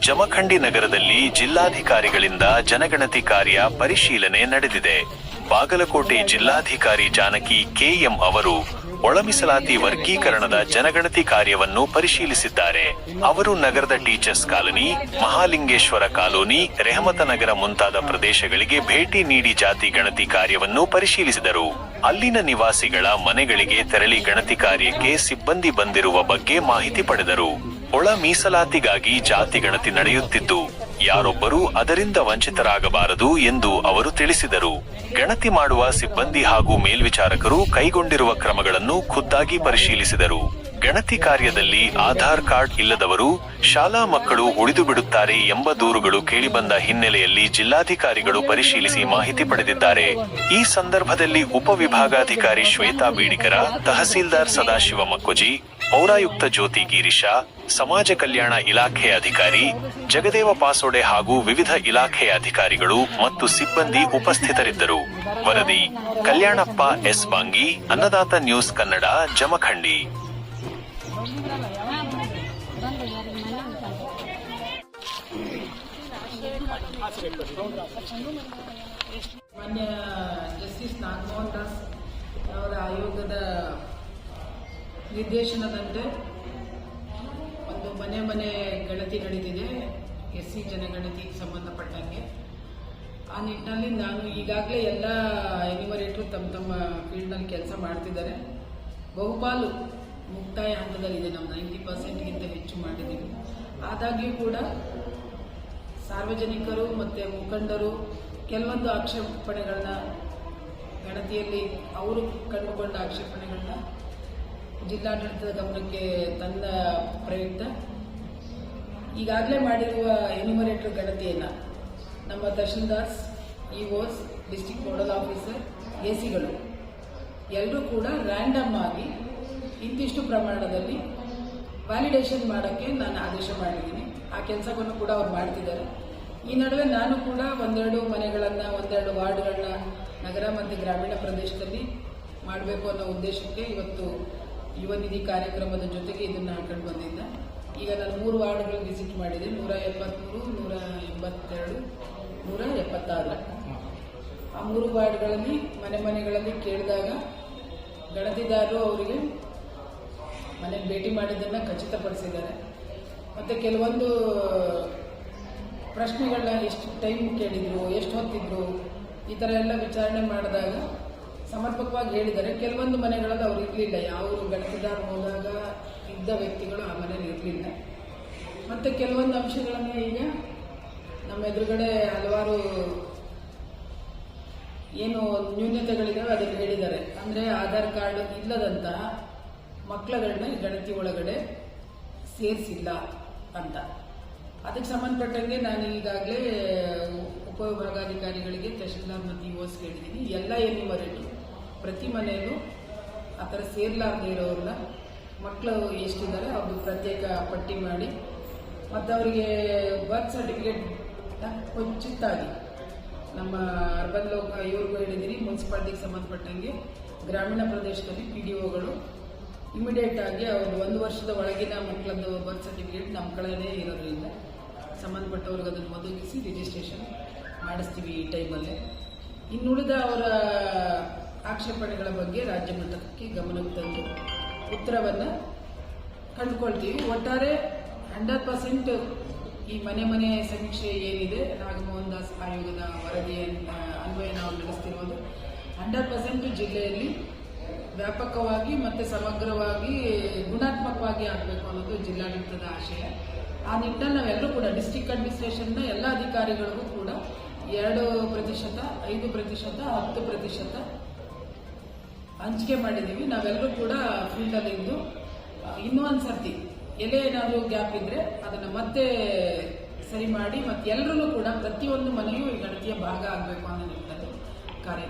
ಜಮಖಂಡಿ ನಗರದಲ್ಲಿ ಜಿಲ್ಲಾಧಿಕಾರಿಗಳಿಂದ ಜನಗಣತಿ ಕಾರ್ಯ ಪರಿಶೀಲನೆ ನಡೆದಿದೆ. ಬಾಗಲಕೋಟೆ ಜಿಲ್ಲಾಧಿಕಾರಿ ಜಾನಕಿ ಕೆಎಂ ಅವರು ಒಳಮೀಸಲಾತಿ ವರ್ಗೀಕರಣದ ಜನಗಣತಿ ಕಾರ್ಯವನ್ನು ಪರಿಶೀಲಿಸಿದ್ದಾರೆ. ಅವರು ನಗರದ ಟೀಚರ್ಸ್ ಕಾಲೋನಿ, ಮಹಾಲಿಂಗೇಶ್ವರ ಕಾಲೋನಿ, ರೆಹಮತನಗರ ಮುಂತಾದ ಪ್ರದೇಶಗಳಿಗೆ ಭೇಟಿ ನೀಡಿ ಜಾತಿ ಗಣತಿ ಕಾರ್ಯವನ್ನು ಪರಿಶೀಲಿಸಿದರು. ಅಲ್ಲಿನ ನಿವಾಸಿಗಳ ಮನೆಗಳಿಗೆ ತೆರಳಿ ಗಣತಿ ಕಾರ್ಯಕ್ಕೆ ಸಿಬ್ಬಂದಿ ಬಂದಿರುವ ಬಗ್ಗೆ ಮಾಹಿತಿ ಪಡೆದರು. ಒಳ ಮೀಸಲಾತಿಗಾಗಿ ಜಾತಿ ಗಣತಿ ನಡೆಯುತ್ತಿದ್ದು, ಯಾರೊಬ್ಬರೂ ಅದರಿಂದ ವಂಚಿತರಾಗಬಾರದು ಎಂದು ಅವರು ತಿಳಿಸಿದರು. ಗಣತಿ ಮಾಡುವ ಸಿಬ್ಬಂದಿ ಹಾಗೂ ಮೇಲ್ವಿಚಾರಕರು ಕೈಗೊಂಡಿರುವ ಕ್ರಮಗಳನ್ನು ಖುದ್ದಾಗಿ ಪರಿಶೀಲಿಸಿದರು. ಗಣತಿ ಕಾರ್ಯದಲ್ಲಿ ಆಧಾರ್ ಕಾರ್ಡ್ ಇಲ್ಲದವರು, ಶಾಲಾ ಮಕ್ಕಳು ಉಳಿದು ಬಿಡುತ್ತಾರೆ ಎಂಬ ದೂರುಗಳು ಕೇಳಿಬಂದ ಹಿನ್ನೆಲೆಯಲ್ಲಿ ಜಿಲ್ಲಾಧಿಕಾರಿಗಳು ಪರಿಶೀಲಿಸಿ ಮಾಹಿತಿ ಪಡೆದಿದ್ದಾರೆ. ಈ ಸಂದರ್ಭದಲ್ಲಿ ಉಪವಿಭಾಗಾಧಿಕಾರಿ ಶ್ವೇತಾ ಬೀಡಿಕರ, ತಹಸೀಲ್ದಾರ್ ಸದಾಶಿವ ಮಕ್ಕೋಜಿ, ಪೌರಾಯುಕ್ತ ಜ್ಯೋತಿ ಗಿರೀಶ, ಸಮಾಜ ಕಲ್ಯಾಣ ಇಲಾಖೆ ಅಧಿಕಾರಿ ಜಗದೇವ ಪಾಸೋಡೆ ಹಾಗೂ ವಿವಿಧ ಇಲಾಖೆಯ ಅಧಿಕಾರಿಗಳು ಮತ್ತು ಸಿಬ್ಬಂದಿ ಉಪಸ್ಥಿತರಿದ್ದರು. ವರದಿ ಕಲ್ಯಾಣಪ್ಪ ಎಸ್ ಬಾಂಗಿ, ಅನ್ನದಾತ ನ್ಯೂಸ್ ಕನ್ನಡ, ಜಮಖಂಡಿ. ಮಾನ್ಯ ಜಸ್ಟಿಸ್ ನಾಗಮೋಹನ್ ದಾಸ್ ಅವರ ಆಯೋಗದ ನಿರ್ದೇಶನದಂತೆ ಒಂದು ಮನೆ ಗಣತಿ ನಡೀತಿದೆ, SC ಜನಗಣತಿಗೆ ಸಂಬಂಧಪಟ್ಟಂಗೆ. ಆ ನಿಟ್ಟಿನಲ್ಲಿ ನಾನು ಈಗಾಗಲೇ ಎಲ್ಲ ಎನ್ಯುಮರೇಟರು ತಮ್ಮ ಫೀಲ್ಡ್ನಲ್ಲಿ ಕೆಲಸ ಮಾಡ್ತಿದ್ದಾರೆ. ಬಹುಪಾಲು ಮುಕ್ತಾಯ ಹಂತದಲ್ಲಿದೆ. ನಾವು 90%ಗಿಂತ ಹೆಚ್ಚು ಮಾಡಿದ್ದೀವಿ. ಆದಾಗ್ಯೂ ಕೂಡ ಸಾರ್ವಜನಿಕರು ಮತ್ತು ಮುಖಂಡರು ಕೆಲವೊಂದು ಆಕ್ಷೇಪಣೆಗಳನ್ನ, ಗಣತಿಯಲ್ಲಿ ಅವರು ಕಂಡುಕೊಂಡ ಆಕ್ಷೇಪಣೆಗಳನ್ನ ಜಿಲ್ಲಾಡಳಿತದ ಗಮನಕ್ಕೆ ತಂದ ಪ್ರಯುಕ್ತ ಈಗಾಗಲೇ ಮಾಡಿರುವ ಎನ್ಯುಮರೇಟರ್ ಗಣತಿಯನ್ನು ನಮ್ಮ ತಹಶೀಲ್ದಾರ್ಸ್, ಇಒಸ್, ಡಿಸ್ಟ್ರಿಕ್ಟ್ ನೋಡಲ್ ಆಫೀಸರ್, ಎಸಿಗಳು ಎಲ್ಲರೂ ಕೂಡ ರ್ಯಾಂಡಮ್ ಆಗಿ ಇಂತಿಷ್ಟು ಪ್ರಮಾಣದಲ್ಲಿ ವ್ಯಾಲಿಡೇಷನ್ ಮಾಡೋಕ್ಕೆ ನಾನು ಆದೇಶ ಮಾಡಿದ್ದೀನಿ. ಆ ಕೆಲಸವನ್ನು ಕೂಡ ಅವ್ರು ಮಾಡ್ತಿದ್ದಾರೆ. ಈ ನಡುವೆ ನಾನು ಕೂಡ ಒಂದೆರಡು ಮನೆಗಳನ್ನು, ಒಂದೆರಡು ವಾರ್ಡ್ಗಳನ್ನ ನಗರ ಮತ್ತು ಗ್ರಾಮೀಣ ಪ್ರದೇಶದಲ್ಲಿ ಮಾಡಬೇಕು ಅನ್ನೋ ಉದ್ದೇಶಕ್ಕೆ ಇವತ್ತು ಯುವ ನಿಧಿ ಕಾರ್ಯಕ್ರಮದ ಜೊತೆಗೆ ಇದನ್ನು ಹಾಕೊಂಡು ಬಂದಿದ್ದೆ. ಈಗ ನಾನು 3 ವಾರ್ಡ್ಗಳು ವಿಸಿಟ್ ಮಾಡಿದೆ. 173, 182, 176. ಆ 3 ವಾರ್ಡ್ಗಳಲ್ಲಿ ಮನೆಗಳಲ್ಲಿ ಕೇಳಿದಾಗ ಗಣತಿದಾರರು ಅವರಿಗೆ ಮನೆಗೆ ಭೇಟಿ ಮಾಡಿದ್ದನ್ನು ಖಚಿತಪಡಿಸಿದ್ದಾರೆ. ಮತ್ತು ಕೆಲವೊಂದು ಪ್ರಶ್ನೆಗಳನ್ನ ಎಷ್ಟು ಟೈಮ್ ಕೇಳಿದ್ರು, ಎಷ್ಟು ಹೊತ್ತಿದ್ರು, ಈ ಥರ ಎಲ್ಲ ವಿಚಾರಣೆ ಮಾಡಿದಾಗ ಸಮರ್ಪಕವಾಗಿ ಹೇಳಿದ್ದಾರೆ. ಕೆಲವೊಂದು ಮನೆಗಳಲ್ಲಿ ಅವ್ರು ಇರಲಿಲ್ಲ, ಯಾವ ಗಣತಿದಾರ ಹೋದಾಗ ಇದ್ದ ವ್ಯಕ್ತಿಗಳು ಆ ಮನೇಲಿ ಇರಲಿಲ್ಲ. ಮತ್ತು ಕೆಲವೊಂದು ಅಂಶಗಳನ್ನು ಈಗ ನಮ್ಮ ಎದುರುಗಡೆ ಹಲವಾರು ಏನು ನ್ಯೂನತೆಗಳಿದ್ದಾವೆ ಅದನ್ನು ಹೇಳಿದ್ದಾರೆ. ಅಂದರೆ ಆಧಾರ್ ಕಾರ್ಡ್ ಇಲ್ಲದಂತಹ ಮಕ್ಕಳುಗಳನ್ನ ಗಣತಿ ಒಳಗಡೆ ಸೇರಿಸಿಲ್ಲ ಅಂತ. ಅದಕ್ಕೆ ಸಂಬಂಧಪಟ್ಟಂಗೆ ನಾನು ಈಗಾಗಲೇ ಉಪವಿಭಾಗಾಧಿಕಾರಿಗಳಿಗೆ, ತಹಶೀಲ್ದಾರ್ ಮತ್ತು ಇಒಸ್ ಹೇಳಿದ್ದೀನಿ. ಎಲ್ಲ ಎನ್ಯುಮರೇಟರ್ ಪ್ರತಿ ಮನೆಯಲ್ಲೂ ಆ ಥರ ಸೇರ್ಲಾರ್ದೇ ಇರೋರನ್ನ ಮಕ್ಕಳು ಎಷ್ಟಿದ್ದಾರೆ ಅವ್ರದ್ದು ಪ್ರತ್ಯೇಕ ಪಟ್ಟಿ ಮಾಡಿ ಮತ್ತು ಅವರಿಗೆ ಬರ್ತ್ ಸರ್ಟಿಫಿಕೇಟ್ ಕೊಂಚಿತ್ತಾಗಿ ನಮ್ಮ ಅರ್ಬನ್ ಇವ್ರಿಗೂ ಹೇಳಿದ್ದೀನಿ. ಮುನ್ಸಿಪಾಲ್ಟಿಗೆ ಸಂಬಂಧಪಟ್ಟಂಗೆ ಗ್ರಾಮೀಣ ಪ್ರದೇಶದಲ್ಲಿ PDOಗಳು ಇಮಿಡಿಯೇಟ್ ಆಗಿ ಅವರು 1 ವರ್ಷದ ಒಳಗಿನ ಮಕ್ಕಳದ್ದು ಬರ್ತ್ ಸರ್ಟಿಫಿಕೇಟ್ ನಮ್ಮ ಕಡೆನೇ ಇರೋದ್ರಿಂದ ಸಂಬಂಧಪಟ್ಟವ್ರಿಗೆ ಅದನ್ನು ಒದಗಿಸಿ ರಿಜಿಸ್ಟ್ರೇಷನ್ ಮಾಡಿಸ್ತೀವಿ ಈ ಟೈಮಲ್ಲೇ. ಇನ್ನುಳಿದ ಅವರ ಆಕ್ಷೇಪಣೆಗಳ ಬಗ್ಗೆ ರಾಜ್ಯ ಮಟ್ಟಕ್ಕೆ ಗಮನಕ್ಕೆ ತಂದು ಉತ್ತರವನ್ನು ಕಂಡುಕೊಳ್ತೀವಿ. ಒಟ್ಟಾರೆ 100% ಈ ಮನೆ ಸಮೀಕ್ಷೆ ಏನಿದೆ, ನಾಗಮೋಹನ್ ದಾಸ್ ಆಯೋಗದ ವರದಿಯ ಅನ್ವಯ ನಾವು ನಡೆಸ್ತಿರೋದು 100% ಜಿಲ್ಲೆಯಲ್ಲಿ ವ್ಯಾಪಕವಾಗಿ ಮತ್ತು ಸಮಗ್ರವಾಗಿ ಗುಣಾತ್ಮಕವಾಗಿ ಆಗಬೇಕು ಅನ್ನೋದು ಜಿಲ್ಲಾಡಳಿತದ ಆಶಯ. ಆ ನಿಟ್ಟಿನಲ್ಲಿ ನಾವೆಲ್ಲರೂ ಕೂಡ ಡಿಸ್ಟ್ರಿಕ್ಟ್ ಅಡ್ಮಿನಿಸ್ಟ್ರೇಷನ್ನ ಎಲ್ಲ ಅಧಿಕಾರಿಗಳಿಗೂ ಕೂಡ 2%, 5%, 10% ಹಂಚಿಕೆ ಮಾಡಿದ್ದೀವಿ. ನಾವೆಲ್ಲರೂ ಕೂಡ ಫೀಲ್ಡಲ್ಲಿ ಇದ್ದು ಇನ್ನೂ ಒಂದು ಸರ್ತಿ ಎಲ್ಲೇ ಏನಾದರೂ ಗ್ಯಾಪ್ ಇದ್ದರೆ ಅದನ್ನು ಮತ್ತೆ ಸರಿ ಮಾಡಿ ಮತ್ತು ಎಲ್ಲರೂ ಕೂಡ ಪ್ರತಿಯೊಂದು ಮನೆಯೂ ಈ ಗಣತಿಯ ಭಾಗ ಆಗಬೇಕು ಅನ್ನೋ ನಿಟ್ಟಿನಲ್ಲಿ ಕಾರ್ಯ